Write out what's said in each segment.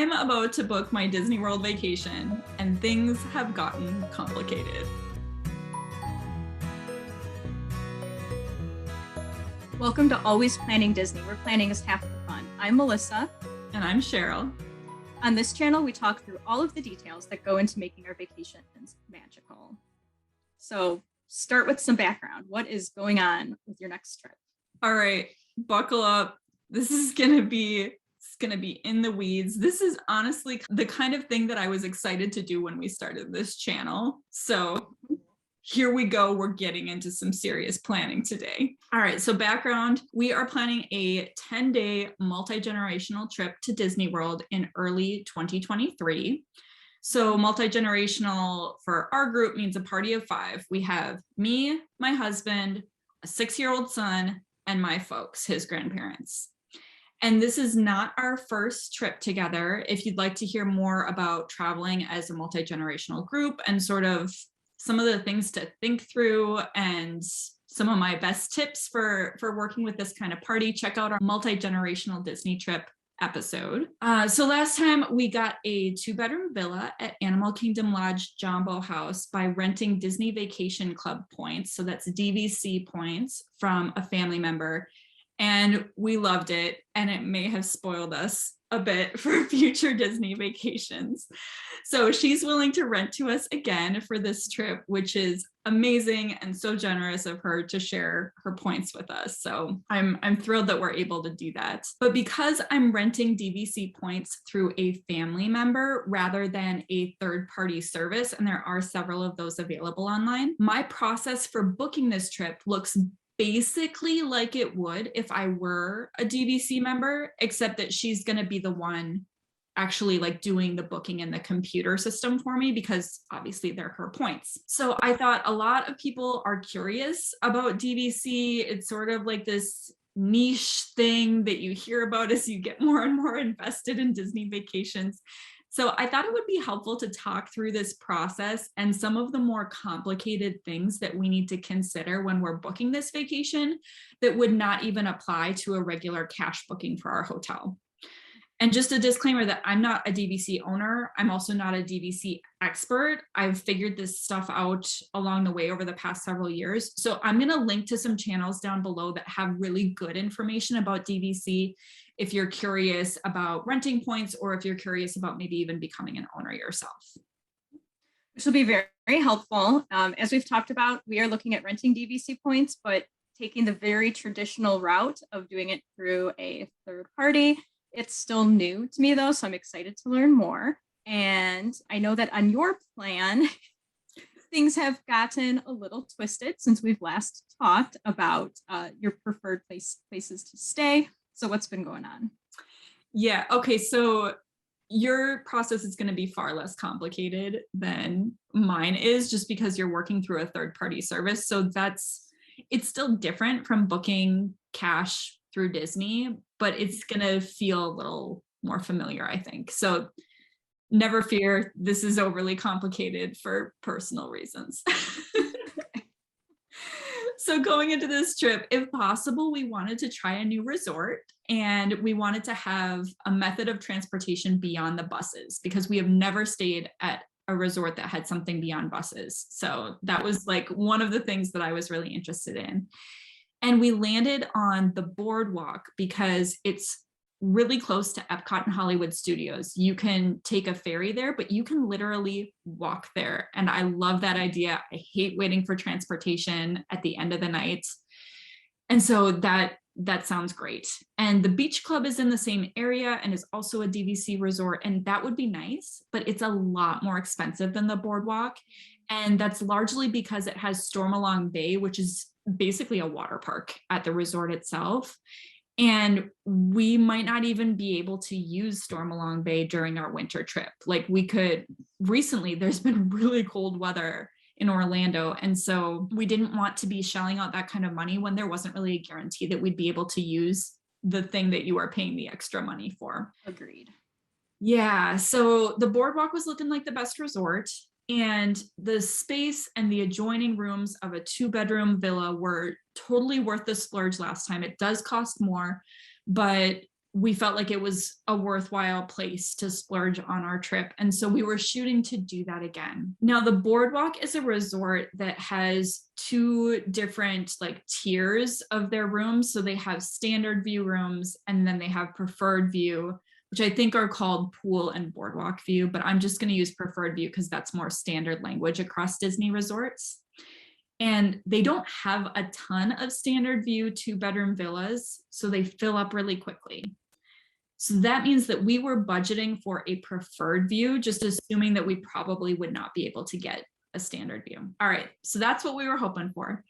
I'm about to book my Disney World vacation, and things have gotten complicated. Welcome to Always Planning Disney, where planning is half the fun. I'm Melissa. And I'm Cheryl. On this channel, we talk through all of the details that go into making our vacations magical. So start with some background. What is going on with your next trip? All right, buckle up. This is gonna be in the weeds. This is honestly the kind of thing that I was excited to do when we started this channel. So here we go. We're getting into some serious planning today. All right, so background, we are planning a 10-day multi-generational trip to Disney World in early 2023. So multi-generational for our group means a party of 5. We have me, my husband, a 6-year-old son, and my folks, his grandparents. And this is not our first trip together. If you'd like to hear more about traveling as a multi-generational group and sort of some of the things to think through and some of my best tips for working with this kind of party, check out our multi-generational Disney trip episode. So last time we got a 2-bedroom villa at Animal Kingdom Lodge Jumbo House by renting Disney Vacation Club points. So that's DVC points from a family member. And we loved it, and it may have spoiled us a bit for future Disney vacations. So she's willing to rent to us again for this trip, which is amazing and so generous of her to share her points with us. So I'm thrilled that we're able to do that. But because I'm renting DVC points through a family member rather than a third-party service, and there are several of those available online, my process for booking this trip looks basically like it would if I were a DVC member, except that she's going to be the one actually like doing the booking in the computer system for me, because obviously they're her points. So I thought a lot of people are curious about DVC. It's sort of like this niche thing that you hear about as you get more and more invested in Disney vacations. So I thought it would be helpful to talk through this process and some of the more complicated things that we need to consider when we're booking this vacation that would not even apply to a regular cash booking for our hotel. And just a disclaimer that I'm not a DVC owner. I'm also not a DVC expert. I've figured this stuff out along the way over the past several years. So I'm going to link to some channels down below that have really good information about DVC if you're curious about renting points, or if you're curious about maybe even becoming an owner yourself. This will be very, very helpful. As we've talked about, we are looking at renting DVC points, but taking the very traditional route of doing it through a third party. It's still new to me though, so I'm excited to learn more. And I know that on your plan, things have gotten a little twisted since we've last talked about your preferred places to stay. So what's been going on? Yeah, okay, so your process is going to be far less complicated than mine is, just because you're working through a third-party service. So it's still different from booking cash through Disney, but it's going to feel a little more familiar, I think. So never fear, this is overly complicated for personal reasons. So going into this trip, if possible, we wanted to try a new resort, and we wanted to have a method of transportation beyond the buses, because we have never stayed at a resort that had something beyond buses. So that was like one of the things that I was really interested in. And we landed on the Boardwalk because it's really close to Epcot and Hollywood Studios. You can take a ferry there, but you can literally walk there. And I love that idea. I hate waiting for transportation at the end of the night. And so that sounds great. And the beach club is in the same area and is also a DVC resort. And that would be nice, but it's a lot more expensive than the Boardwalk. And that's largely because it has Stormalong Bay, which is basically a water park at the resort itself. And we might not even be able to use Stormalong Bay during our winter trip. Like we could, recently there's been really cold weather in Orlando. And so we didn't want to be shelling out that kind of money when there wasn't really a guarantee that we'd be able to use the thing that you are paying the extra money for. Agreed. Yeah, so the Boardwalk was looking like the best resort. And the space and the adjoining rooms of a 2-bedroom villa were totally worth the splurge last time. It does cost more, but we felt like it was a worthwhile place to splurge on our trip. And so we were shooting to do that again. Now, the Boardwalk is a resort that has two different like tiers of their rooms. So they have standard view rooms, and then they have preferred view, which I think are called pool and boardwalk view, but I'm just going to use preferred view because that's more standard language across Disney resorts. And they don't have a ton of standard view 2-bedroom villas, so they fill up really quickly. So that means that we were budgeting for a preferred view, just assuming that we probably would not be able to get a standard view. All right, so that's what we were hoping for.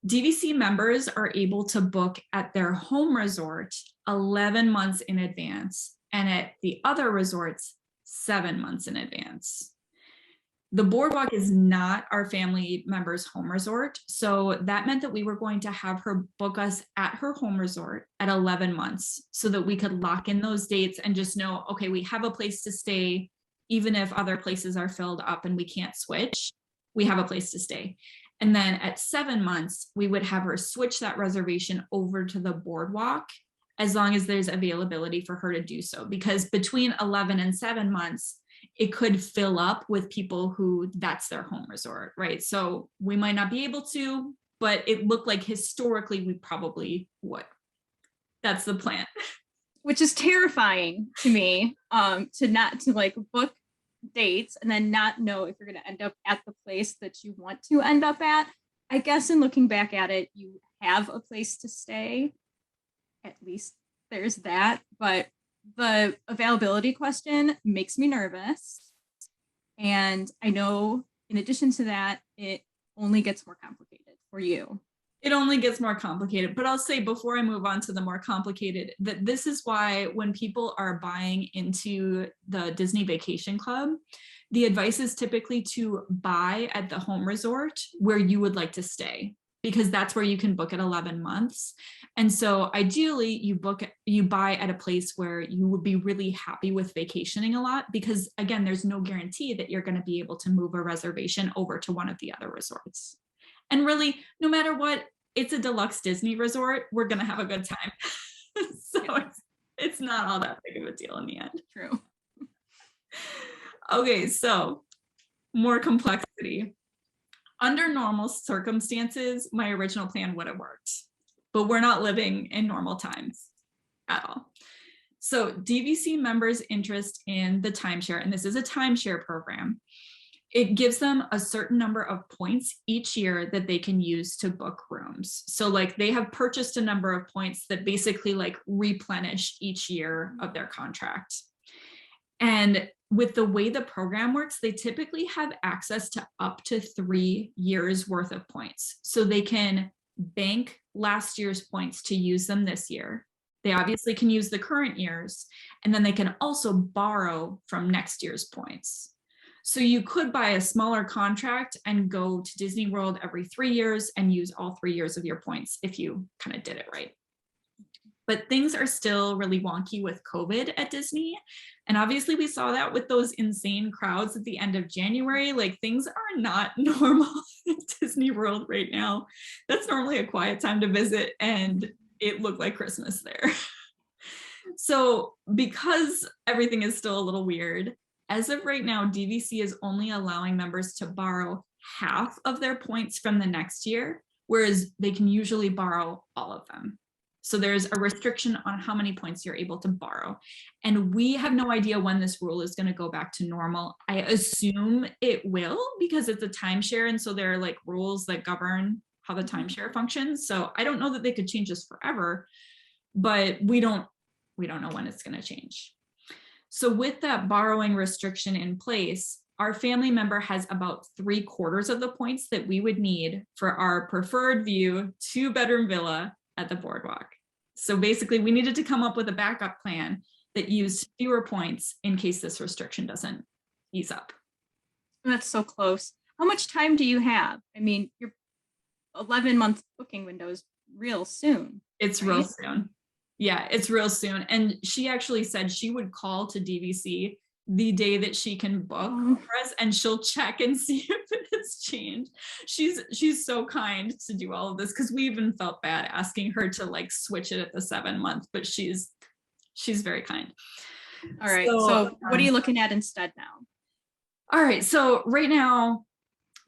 DVC members are able to book at their home resort 11 months in advance, and at the other resorts, 7 months in advance. The Boardwalk is not our family member's home resort. So that meant that we were going to have her book us at her home resort at 11 months so that we could lock in those dates and just know, okay, we have a place to stay, even if other places are filled up and we can't switch, we have a place to stay. And then at 7 months, we would have her switch that reservation over to the Boardwalk as long as there's availability for her to do so. Because between 11 and 7 months, it could fill up with people who that's their home resort, right? So we might not be able to, but it looked like historically we probably would. That's the plan. Which is terrifying to me, to like book dates and then not know if you're going to end up at the place that you want to end up at. I guess in looking back at it, you have a place to stay. At least there's that, but the availability question makes me nervous. And I know in addition to that, it only gets more complicated for you. It only gets more complicated, but I'll say before I move on to the more complicated, that this is why when people are buying into the Disney Vacation Club, the advice is typically to buy at the home resort where you would like to stay, because that's where you can book at 11 months. And so ideally you buy at a place where you would be really happy with vacationing a lot, because again, there's no guarantee that you're going to be able to move a reservation over to one of the other resorts. And really, no matter what, it's a deluxe Disney resort, we're going to have a good time. So yeah. It's not all that big of a deal in the end. True. Okay, so more complexity. Under normal circumstances, my original plan would have worked, but we're not living in normal times at all. So DVC members' interest in the timeshare, and this is a timeshare program, it gives them a certain number of points each year that they can use to book rooms. So like they have purchased a number of points that basically like replenish each year of their contract. And with the way the program works, they typically have access to up to 3 years worth of points. So they can bank last year's points to use them this year. They obviously can use the current years, and then they can also borrow from next year's points. So you could buy a smaller contract and go to Disney World every 3 years and use all 3 years of your points if you kind of did it right. But things are still really wonky with COVID at Disney. And obviously we saw that with those insane crowds at the end of January. Like things are not normal at Disney World right now. That's normally a quiet time to visit, and it looked like Christmas there. So because everything is still a little weird, as of right now, DVC is only allowing members to borrow half of their points from the next year, whereas they can usually borrow all of them. So there's a restriction on how many points you're able to borrow. And we have no idea when this rule is going to go back to normal. I assume it will, because it's a timeshare. And so there are like rules that govern how the timeshare functions. So I don't know that they could change this forever, but we don't know when it's going to change. So with that borrowing restriction in place, our family member has about 3/4 of the points that we would need for our preferred view 2-bedroom villa at the Boardwalk. So basically we needed to come up with a backup plan that used fewer points in case this restriction doesn't ease up. That's so close. How much time do you have? I mean, your 11-month booking window is real soon. It's right? Real soon. Yeah, it's real soon. And she actually said she would call to DVC the day that she can book for us, and she'll check and see if it has changed. She's so kind to do all of this, because we even felt bad asking her to like switch it at the 7 month, but she's She's very kind. All right. So what are you looking at instead now? All right. So right now,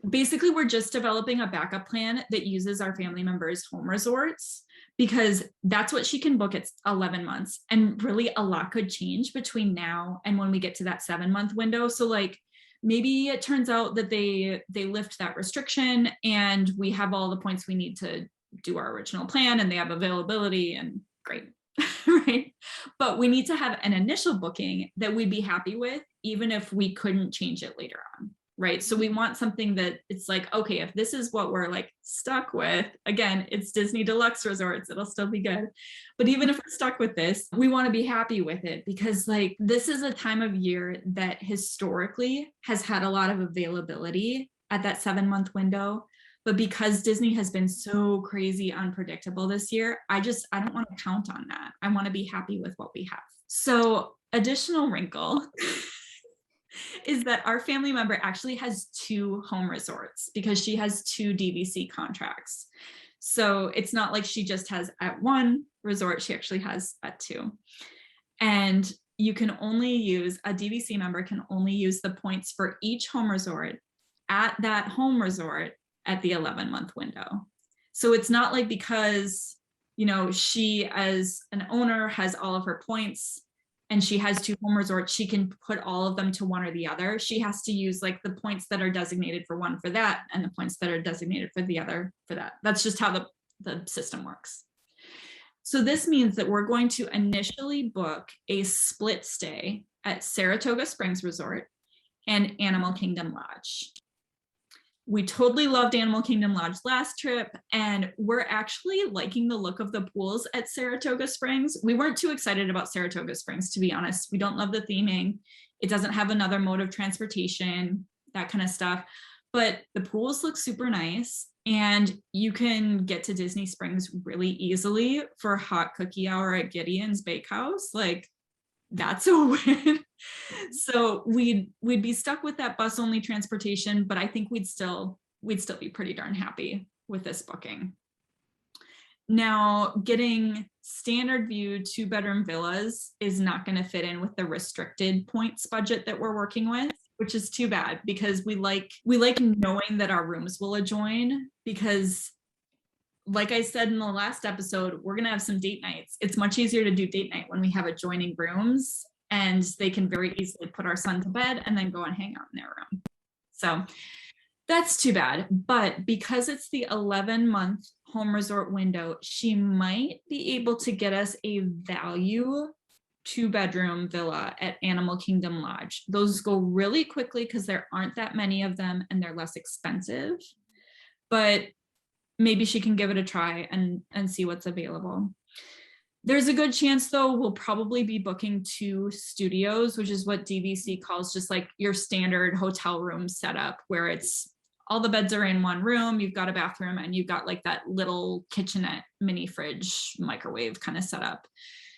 basically, we're just developing a backup plan that uses our family members' home resorts, because that's what she can book at 11 months. And really a lot could change between now and when we get to that 7-month window. So like, maybe it turns out that they lift that restriction and we have all the points we need to do our original plan and they have availability, and great. Right? But we need to have an initial booking that we'd be happy with, even if we couldn't change it later on. Right? So we want something that it's like, okay, if this is what we're like stuck with, again, it's Disney Deluxe resorts, it'll still be good. But even if we're stuck with this, we want to be happy with it, because like this is a time of year that historically has had a lot of availability at that 7-month window. But because Disney has been so crazy unpredictable this year, I don't want to count on that. I want to be happy with what we have. So additional wrinkle is that our family member actually has 2 home resorts because she has 2 DVC contracts. So it's not like she just has at 1 resort, she actually has at 2. And you can only use, a DVC member can only use the points for each home resort at that home resort at the 11-month window. So it's not like because, she as an owner has all of her points and she has 2 home resorts, she can put all of them to one or the other. She has to use like the points that are designated for one for that and the points that are designated for the other for that. That's just how the system works. So this means that we're going to initially book a split stay at Saratoga Springs Resort and Animal Kingdom Lodge. We totally loved Animal Kingdom Lodge last trip, and we're actually liking the look of the pools at Saratoga Springs. We weren't too excited about Saratoga Springs, to be honest. We don't love the theming. It doesn't have another mode of transportation, that kind of stuff. But the pools look super nice, and you can get to Disney Springs really easily for hot cookie hour at Gideon's Bakehouse. Like, that's a win. So we'd be stuck with that bus only transportation, but I think we'd still be pretty darn happy with this booking. Now, getting standard view 2-bedroom villas is not going to fit in with the restricted points budget that we're working with, which is too bad, because we like knowing that our rooms will adjoin, because like I said in the last episode, we're going to have some date nights. It's much easier to do date night when we have adjoining rooms, and they can very easily put our son to bed and then go and hang out in their room. So that's too bad. But because it's the 11-month home resort window, she might be able to get us a value 2-bedroom villa at Animal Kingdom Lodge. Those go really quickly because there aren't that many of them and they're less expensive. But maybe she can give it a try and see what's available. There's a good chance though, we'll probably be booking 2 studios, which is what DVC calls just like your standard hotel room setup, where it's all the beds are in one room, you've got a bathroom, and you've got like that little kitchenette, mini fridge, microwave kind of setup.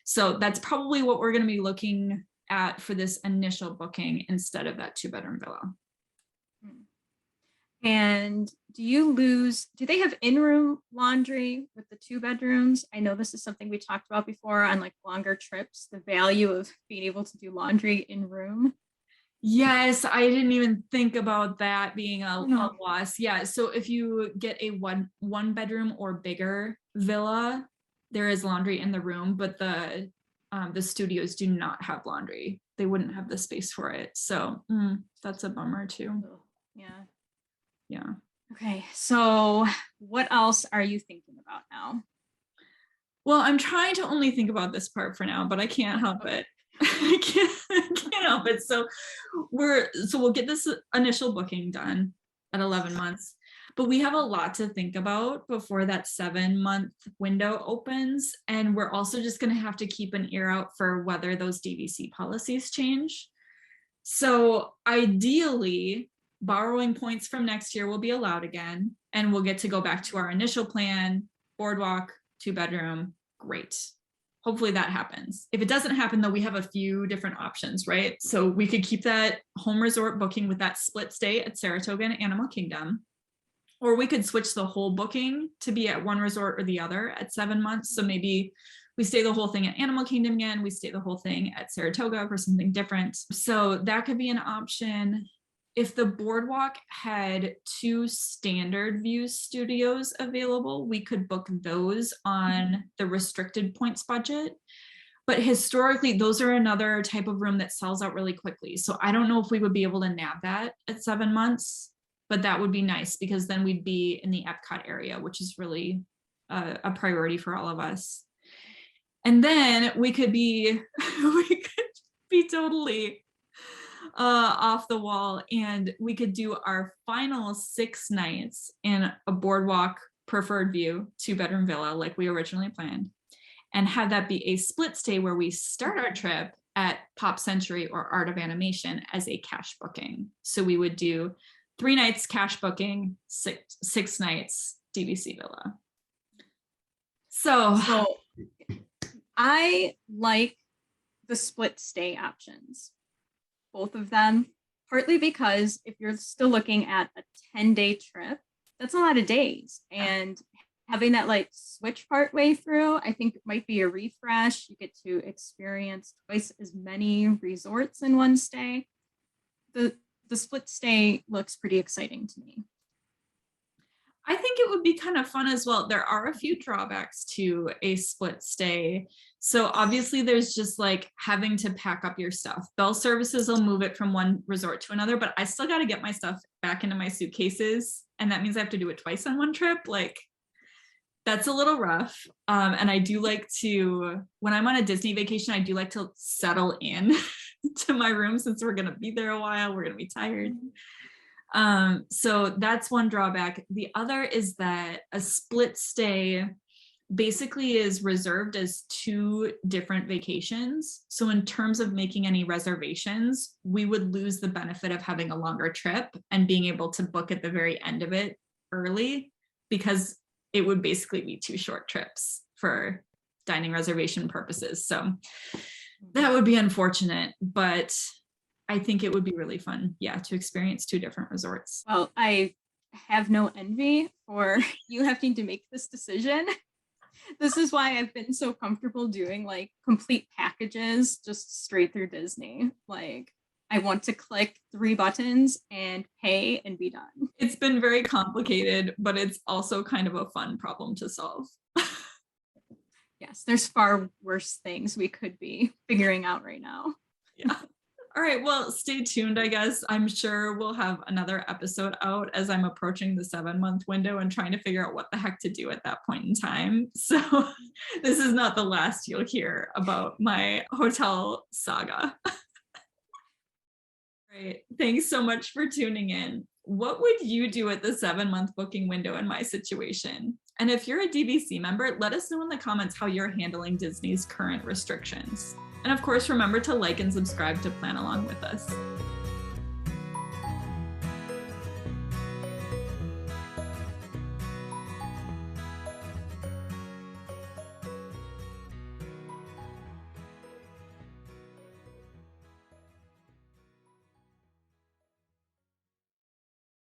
So that's probably what we're going to be looking at for this initial booking instead of that 2-bedroom villa. And do they have in-room laundry with the 2 bedrooms? I know this is something we talked about before on like longer trips, the value of being able to do laundry in room. Yes, I didn't even think about that being a loss. Yeah, so if you get a one bedroom or bigger villa, there is laundry in the room, but the studios do not have laundry. They wouldn't have the space for it. So that's a bummer too. Yeah. Okay, so what else are you thinking about now? Well, I'm trying to only think about this part for now, but I can't help it. I can't help it. So we'll get this initial booking done at 11 months, but we have a lot to think about before that 7-month window opens. And we're also just going to have to keep an ear out for whether those DVC policies change. So ideally, borrowing points from next year will be allowed again, and we'll get to go back to our initial plan, Boardwalk, 2-bedroom, great. Hopefully that happens. If it doesn't happen though, we have a few different options, right? So we could keep that home resort booking with that split stay at Saratoga and Animal Kingdom, or we could switch the whole booking to be at one resort or the other at 7 months. So maybe we stay the whole thing at Animal Kingdom again, we stay the whole thing at Saratoga for something different. So that could be an option. If the Boardwalk had 2 standard view studios available, we could book those on the restricted points budget. But historically, those are another type of room that sells out really quickly. So I don't know if we would be able to nab that at 7 months, but that would be nice because then we'd be in the Epcot area, which is really a priority for all of us. And then we could be totally off the wall, and we could do our final 6 nights in a Boardwalk preferred view 2-bedroom villa like we originally planned, and have that be a split stay where we start our trip at Pop Century or Art of Animation as a cash booking. So we would do 3 nights cash booking, 6 nights DVC villa. So I like the split stay options, both of them, partly because if you're still looking at a 10-day trip, that's a lot of days. And having that like switch part way through, I think it might be a refresh. You get to experience twice as many resorts in one stay. The split stay looks pretty exciting to me. I think it would be kind of fun as well. There are a few drawbacks to a split stay. So obviously there's just like having to pack up your stuff. Bell Services will move it from one resort to another, but I still got to get my stuff back into my suitcases. And that means I have to do it twice on one trip. Like, that's a little rough. And I do like to, when I'm on a Disney vacation, I do like to settle in to my room since we're going to be there a while. We're going to be tired. So that's one drawback. The other is that a split stay basically is reserved as 2 different vacations. So in terms of making any reservations, we would lose the benefit of having a longer trip and being able to book at the very end of it early, because it would basically be 2 short trips for dining reservation purposes. So that would be unfortunate, but I think it would be really fun, to experience 2 different resorts. Well, I have no envy for you having to make this decision. This is why I've been so comfortable doing like complete packages just straight through Disney. Like, I want to click 3 buttons and pay and be done. It's been very complicated, but it's also kind of a fun problem to solve. Yes, there's far worse things we could be figuring out right now. Yeah. All right, well, stay tuned, I guess. I'm sure we'll have another episode out as I'm approaching the 7-month window and trying to figure out what the heck to do at that point in time. So this is not the last you'll hear about my hotel saga. Right. Thanks so much for tuning in. What would you do at the 7-month booking window in my situation? And if you're a DVC member, let us know in the comments how you're handling Disney's current restrictions. And of course, remember to like and subscribe to plan along with us.